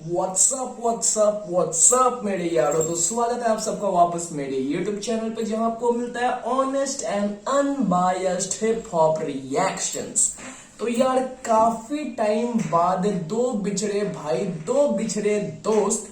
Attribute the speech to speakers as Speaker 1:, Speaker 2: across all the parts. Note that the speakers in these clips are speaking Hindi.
Speaker 1: व्हाट्सअप मेरे यारों। तो स्वागत है आप सबका वापस मेरे यूट्यूब चैनल पे, जहां आपको मिलता है honest and unbiased hip hop reactions. तो यार काफी टाइम बाद दो बिछड़े भाई, दो बिछड़े दोस्त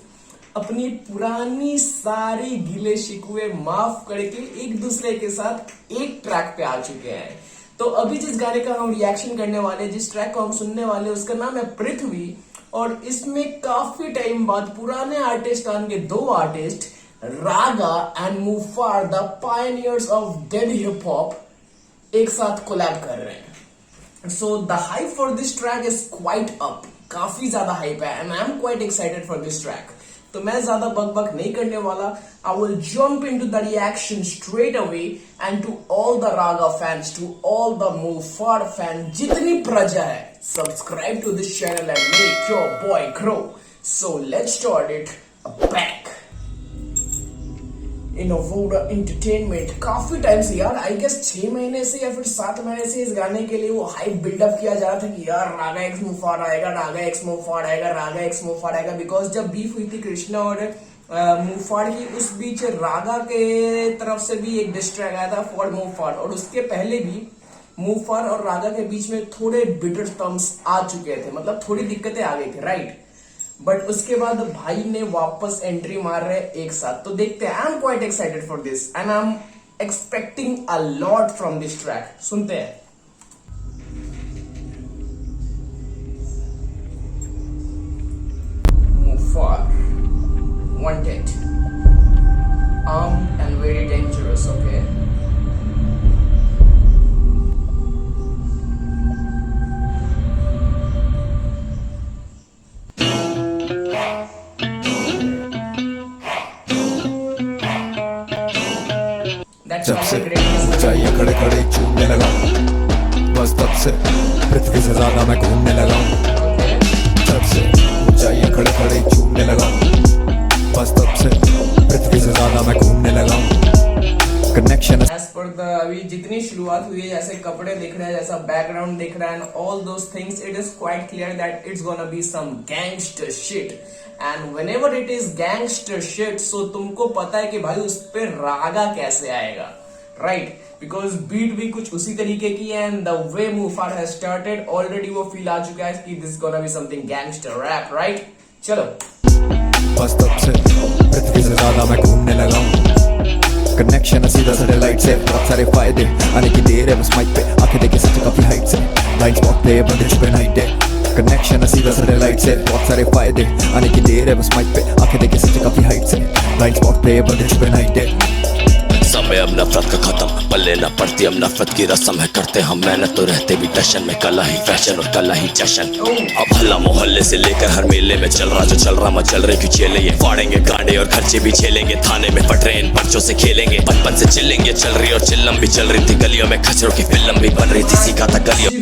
Speaker 1: अपनी पुरानी सारी गिले शिकवे माफ करके एक दूसरे के साथ एक ट्रैक पे आ चुके हैं। तो अभी जिस गाने का हम रिएक्शन करने वाले, जिस ट्रैक को हम सुनने वाले, उसका नाम है पृथ्वी। और इसमें काफी टाइम बाद पुराने आर्टिस्टान के दो artist Raga and Muhfaad, the pioneers of dead hip hop, एक साथ कोलैब कर रहे हैं। So the hype for this track is quite up, काफी ज्यादा हाइप है and I am quite excited for this track. तो मैं ज्यादा बक नहीं करने वाला। I will jump into the reaction straight away and to all the Raga fans, to all the Muhfaad fan, जितनी प्रजा है, subscribe to this channel and make your boy grow. So let's start it back. इनोवोडा एंटरटेनमेंट काफी टाइम से यार, आई गेस 6 महीने से या फिर 7 महीने से इस गाने के लिए वो हाइप बिल्डअप किया जा रहा था कि यार रागा एक्स मुफार आएगा, रागा एक्स मुफार आएगा, रागा एक्स मुफार आएगा। बिकॉज जब बीफ हुई थी कृष्णा और मुफार की, उस बीच रागा के तरफ से भी एक डिस ट्रैक आया था फॉर मुफार, और उसके पहले भी मुफार और रागा के बीच में थोड़े बिटर टर्म्स आ चुके थे, मतलब थोड़ी दिक्कतें आ गई थी, राइट। बट उसके बाद भाई ने वापस एंट्री मार रहे एक साथ। तो देखते हैं, I am quite excited for this and I am expecting a lot from this track. सुनते हैं। Muhfaad wanted, armed and very dangerous, okay.
Speaker 2: जब से ऊंचाइयां खड़े खड़े चूमने लगा, बस तब से पृथ्वी से ज्यादा मैं घूमने लगा। जब से ऊंचाइयां खड़े खड़े चूमने लगा, बस तब से पृथ्वी से ज्यादा मैं घूमने लगा। कनेक्शन
Speaker 1: एज पर द अभी जितनी शुरुआत हुई है, जैसे कपड़े दिख रहे हैं, जैसा बैकग्राउंड दिख रहा है and all those things, it is quite clear that it's gonna be some gangster shit. And whenever it is gangster shit, so तुमको पता है कि भाई उस पे रागा कैसे आएगा, राइट। बिकॉज बीट भी कुछ उसी तरीके की है एंड द वे मुफार हैज स्टार्टेड, ऑलरेडी वो फील आ चुका है कि this gonna be something gangster rap, right. चलो।
Speaker 2: बस तब से पृथ्वी से ज्यादा मैं घूमने लगा हूं। कनेक्शन सीधा सैटेलाइट से, बहुत सारे फायदे, आने की देर है बस माइक पे, आंखें देखे सच काफी हाइट से, ब्लाइंड स्पॉट पे बंदे छुपे नाइट है। कनेक्शन सीधा सैटेलाइट से, बहुत सारे फायदे, आने की देर है बस माइक पे, आंखें देखे सच काफी हाइट से, ब्लाइंड स्पॉट पे बंदे छुपे नाइट है।
Speaker 3: समय अब नफरत का खत्म, पल्ले न पड़ती अब नफरत की रस्म है, करते हम मेहनत तो रहते भी टशन में, कला ही फैशन और कला ही जशन। अब हल्ला मोहल्ले से लेकर हर मेले में चल रहा जो चल रहा, मचल रहे क्यों चेले, ये फाड़ेंगे गांडे और खर्चे भी झेलेंगे, थाने में फट रहे इन पर्चों से खेलेंगे, बचपन से चिल्लेंगे, चल रही और चिल्लम भी चल रही थी, गलियों में खचरों की फिल्म भी बन रही थी, सीखा था गलियों।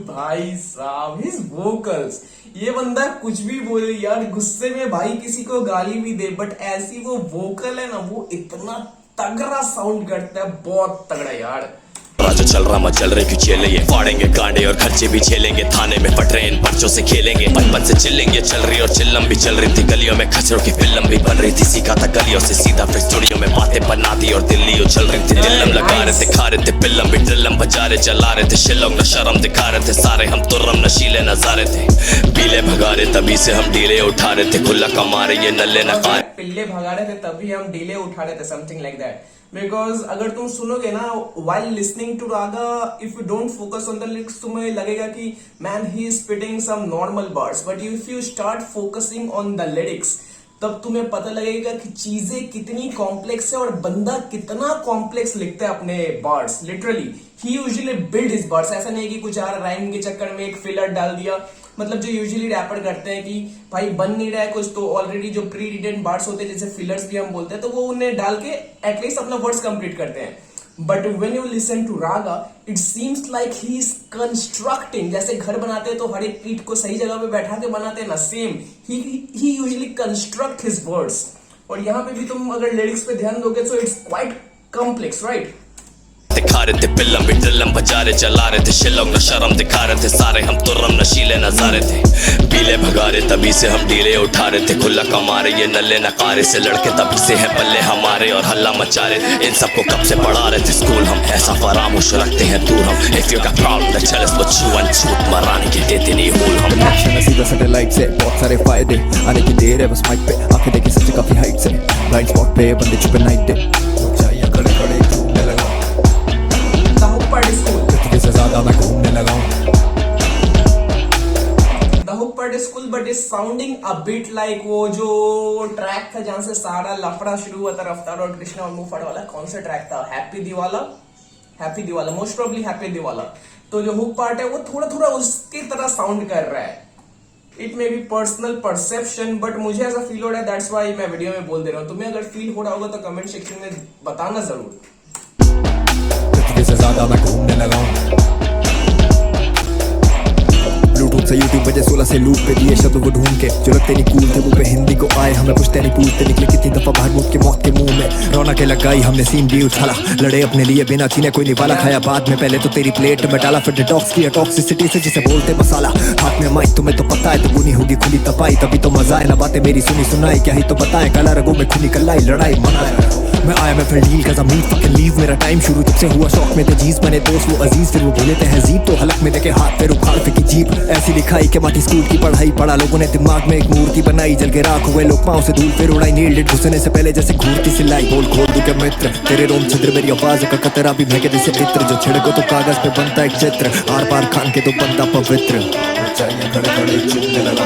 Speaker 1: भाई साहब, हिज वोकल्स, ये बंदा कुछ भी बोले यार, गुस्से में भाई किसी को गाली भी दे, बट ऐसी वो वोकल है ना, वो इतना तगड़ा साउंड करता है, बहुत तगड़ा यार।
Speaker 3: जो चल रहा मचल रहे क्यों चेले, ये फाड़ेंगे गांडे और खर्चे भी झेलेंगे, थाने में फट रहे इन पर्चों से खेलेंगे, बचपन से चिल्लेंगे, चल रही और चिल्लम भी चल रही थी, गलियों में खचरों की फिल्म भी बन रही थी, सीखा था गलियों से सीधा, फिर स्टूडियो में बातें बना दी और दिल्ली चल रही थी, दिल्लम लगा रहे थे, खा रहे थे पिल्लम भी, ड्रिलम बजा रहे, चला रहे थे शिलोंग, न शर्म दिखा रहे थे सारे हम, तुर्रम नशीले नजारे थे, पीले भगा रहे तभी से हम डीले उठा रहे थे, खुला कमा रहे ये नल्ले न खा रहे,
Speaker 1: पिल्ले भगा रहे थे तभी हम डीले उठा रहे थे, समथिंग लाइक दैट। बिकॉज अगर तुम सुनोगे ना while listening to Raga, if you don't focus on the lyrics, तुम्हें लगेगा कि man he is spitting some normal bars, but if you start focusing on the lyrics, तब तुम्हें पता लगेगा कि चीजें कितनी कॉम्प्लेक्स है और बंदा कितना कॉम्प्लेक्स लिखता है अपने बार्स। लिटरली ही यूजुअली बिल्ड हिज बार्स, ऐसा नहीं है कि कुछ यार राइम के चक्कर में एक फिलर डाल दिया, मतलब जो यूजुअली रैपर करते हैं कि भाई बन नहीं रहा है कुछ, तो ऑलरेडी जो प्री रिटन बार्स होते हैं, जैसे फिलर्स भी हम बोलते हैं, तो वो उन्हें डाल के एटलीस्ट अपना वर्ड्स कंप्लीट करते हैं। But when you listen to raga, it seems like he is constructing, जैसे घर बनाते हैं तो हर एक ईंट को सही जगह पे बैठा के बनाते हैं ना, सेम ही यूजुअली कंस्ट्रक्ट हिज वर्ड्स। और यहाँ पे भी तुम अगर लिरिक्स पे ध्यान दोगे, so it's quite complex, right.
Speaker 3: दिखा रहे थे पिल्लम भी ड्रिलम बजा रहे चला रहे थे शिलोंग न शर्म दिखा रहे थे सारे हम तुर्रम नशीले नजारे थे पीले भगा रहे तभी से हम डीले उठा रहे थे खुला कमा रहे ये नल्ले नकारे से लड़के तभी से हैं पल्ले हमारे और हल्ला मचा रहे इन सबको कब से पढ़ा रहे थे स्कूल हम ऐसा फरामोश रखते हैं दूर हम if you got problem then tell us what you want छूट मराने की देते नहीं हूल हम
Speaker 2: कनेक्शन है सीधा सैटेलाइट से बहुत सारे फायदे आने की देर है बस माइक पे आंखें देखे सच काफी हाइट से ब्लाइंड स्पॉट पे बंदे छुपे नाइट डे ऊंचाइयां खड़े खड़े घूमने लगा पृथ्वी से ज्यादा मैं घूमने लगा हूं
Speaker 1: The hook part is cool, but it's sounding a bit like वो जो ट्रैक था जहां से सारा लफड़ा शुरू हुआ था रफ्तार और कृष्णा और मुफड़ वाला कौन सा ट्रैक था हैप्पी दिवाला मोस्ट प्रोबेबली हैप्पी दिवाला तो जो हुक पार्ट है वो थोड़ा थोड़ा उसकी तरह साउंड कर रहा है it may be personal perception but मुझे ऐसा फील हो रहा है दैट्स व्हाई मैं वीडियो में बोल दे रहा हूँ तुम्हें अगर फील हो रहा होगा तो कमेंट सेक्शन में बताना जरूर
Speaker 2: पृथ्वी से ज्यादा मैं घूमने लगा हूं ब्लूटूथ से यूट्यूब बजे 16 से लूप पे दिए शब्द वो ढूंढ के जो लगते नहीं कूल थे वो पे हिंदी को आए हमें पूछते नहीं पूछते निकले कितनी दफा बाहर मुझ के मौत के मुंह में रौनक के लगाई हमने सीन भी उछाला लड़े अपने लिए बिना छीने कोई निवाला खाया बाद में पहले तो तेरी प्लेट में डाला फिर डिटॉक्स किया टॉक्सिसिटी से जिसे बोलते मसाला हाथ में माइक तुम्हें तो पता है तो गुनी होगी खुली तपाई तभी तो मजा है ना बातें मेरी सुनी सुनाई क्या ही तो बताएं काला रगों में खूनी कलाई लड़ाई मनाए मैं आया मैं फिर डील का मीट फकिंग लीव मेरा टाइम शुरू जब से हुआ शौक में थे जीज बने दोस्त वो अजीज फिर वो भूले तहजीब तो हलक में देखे हाथ पे उखाड़ फेंकी जीप ऐसी लिखाई के माटी स्कूल की पढ़ाई पढ़ा लोगों ने दिमाग में एक मूर्ति बनाई जल के राख हुए लोग पांव से धूल फिर उड़ाई नील डिट घुसने से पहले जैसे घूरती सिलाई बोल खोल दूं क्या मित्र तेरे रोम छिद्र मेरी आवाज का कतरा भी महके जैसे मित्र जो छिड़को तो कागज पे बनता एक चित्र आर पार खान के तो बनता पवित्र ऊंचाइयां खड़े खड़े चुनने लगा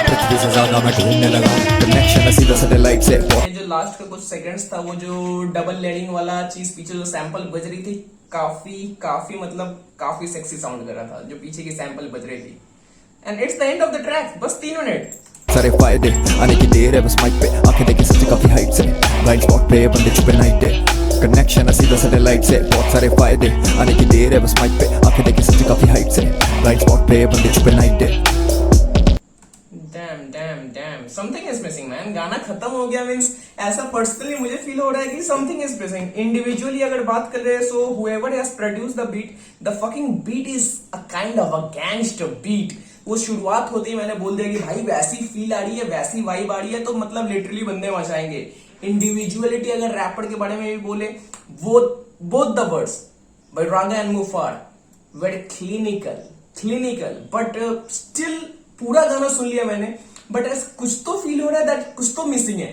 Speaker 2: पृथ्वी से ज्यादा मैं ढूंढने लगा कनेक्शन है सीधा सैटेलाइट से
Speaker 1: जो लास्ट का कुछ सेकंड्स था वो जो डबल लेडिंग वाला चीज पीछे जो सैंपल बज रही थी काफी मतलब काफी सेक्सी साउंड कर रहा था जो पीछे की सैंपल बज रही थी and it's the end of the track बस 3 मिनट
Speaker 2: सारे फायदे आने की देर है बस माइक पे आंखें देखे सच काफी हाइट से ब्लाइंड स्पॉट पे बंदे छुपे नाइट डे कनेक्शन है सीधा सैटेलाइट से बहुत सारे फायदे आने की देर है बस माइक पे आंखें देखे सच काफी हाइट से ब्लाइंड स्पॉट पे बंदे छुपे night day
Speaker 1: damn something is missing man गाना खत्म हो गया मींस ऐसा पर्सनली मुझे फील हो रहा है कि something is missing इंडिविजुअली अगर बात कर रहे हैं सो whoever has produced the beat the fucking beat is a kind of a gangster beat वो शुरुआत होती है मैंने बोल दिया कि भाई वैसी फील आ रही है वैसी वाइब आ रही है तो मतलब लिटरली बंदे मचाएंगे इंडिविजुअलिटी अगर रैपर के बारे में भी बोले वो both the words by Ranga and Mufar very clinical but still पूरा गाना सुन लिया मैंने बट कुछ तो फील हो रहा है दैट कुछ तो मिसिंग है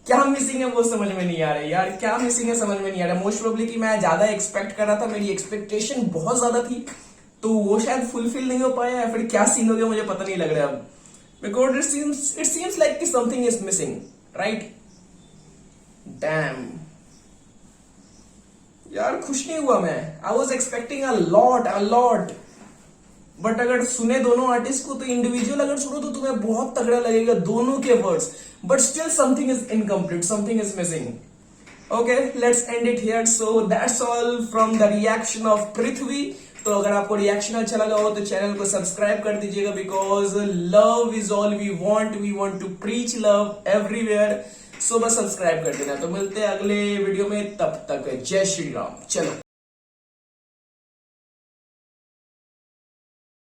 Speaker 1: क्या मिसिंग है वो समझ में नहीं आ रहा है यार क्या मिसिंग है समझ में नहीं आ रहा मोस्ट प्रोबेबली कि मैं ज्यादा एक्सपेक्ट कर रहा था मेरी एक्सपेक्टेशन बहुत ज्यादा थी तो वो शायद फुलफिल नहीं हो पाया या फिर क्या सीन हो गया मुझे पता नहीं लग रहा अब बिकॉज इट सीम्स लाइक कि something is missing right dam यार खुश नहीं हुआ मैं I was expecting a lot but अगर सुने दोनों आर्टिस्ट को तो इंडिविजुअल अगर सुनो तो तुम्हें बहुत तगड़ा लगेगा दोनों के words but still something is incomplete something is missing okay let's end it here so that's all from the reaction of Prithvi तो अगर आपको रिएक्शन अच्छा लगा हो तो चैनल को सब्सक्राइब कर दीजिएगा because love is all we want to preach love everywhere so बस सब्सक्राइब कर देना तो मिलते हैं अगले वीडियो में तब तक जय श्री राम चलो